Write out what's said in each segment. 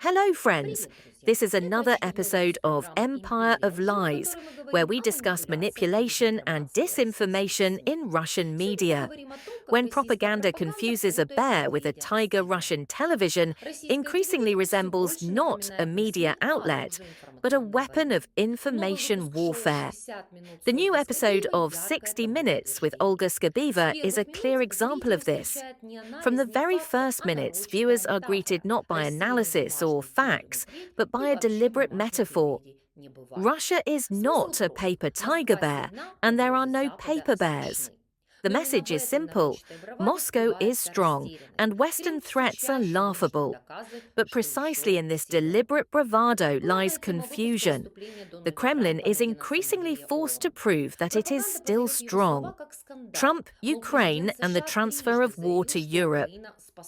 Hello, friends. This is another episode of Empire of Lies, where we discuss manipulation and disinformation in Russian media. When propaganda confuses a bear with a tiger, Russian television increasingly resembles not a media outlet, but a weapon of information warfare. The new episode of 60 Minutes with Olga Skabeeva is a clear example of this. From the very first minutes, viewers are greeted not by analysis or facts, but by a deliberate metaphor. Russia is not a paper tiger bear, and there are no paper bears. The message is simple. Moscow is strong, and Western threats are laughable. But precisely in this deliberate bravado lies confusion. The Kremlin is increasingly forced to prove that it is still strong. Trump, Ukraine, and the transfer of war to Europe.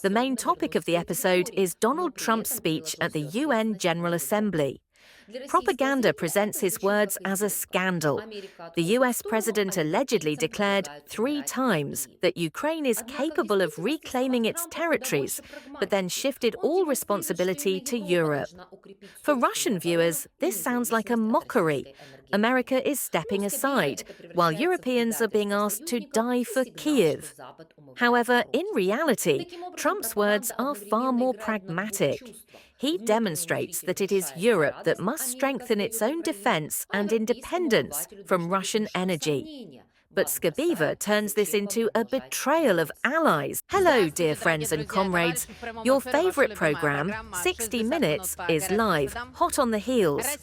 The main topic of the episode is Donald Trump's speech at the UN General Assembly. Propaganda presents his words as a scandal. The US president allegedly declared 3 times that Ukraine is capable of reclaiming its territories, but then shifted all responsibility to Europe. For Russian viewers, this sounds like a mockery. America is stepping aside, while Europeans are being asked to die for Kyiv. However, in reality, Trump's words are far more pragmatic. He demonstrates that it is Europe that must strengthen its own defense and independence from Russian energy. But Skabeeva turns this into a betrayal of allies. Hello, dear friends and comrades. Your favorite program, 60 Minutes, is live, hot on the heels.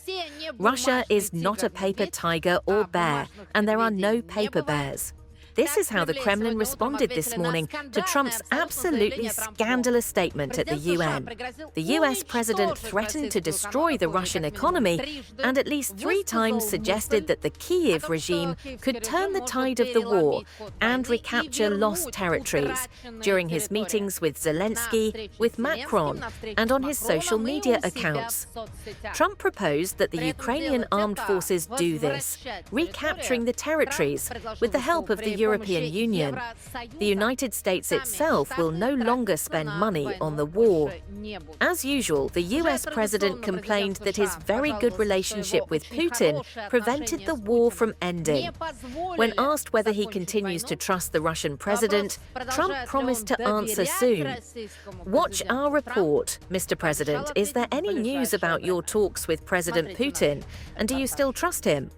Russia is not a paper tiger or bear, and there are no paper bears. This is how the Kremlin responded this morning to Trump's absolutely scandalous statement at the UN. The US president threatened to destroy the Russian economy and at least 3 times suggested that the Kyiv regime could turn the tide of the war and recapture lost territories during his meetings with Zelensky, with Macron, and on his social media accounts. Trump proposed that the Ukrainian armed forces do this, recapturing the territories with the help of the European Union. The United States itself will no longer spend money on the war. As usual, the US president complained that his very good relationship with Putin prevented the war from ending. When asked whether he continues to trust the Russian president, Trump promised to answer soon. Watch our report, Mr. President. Is there any news about your talks with President Putin? And do you still trust him?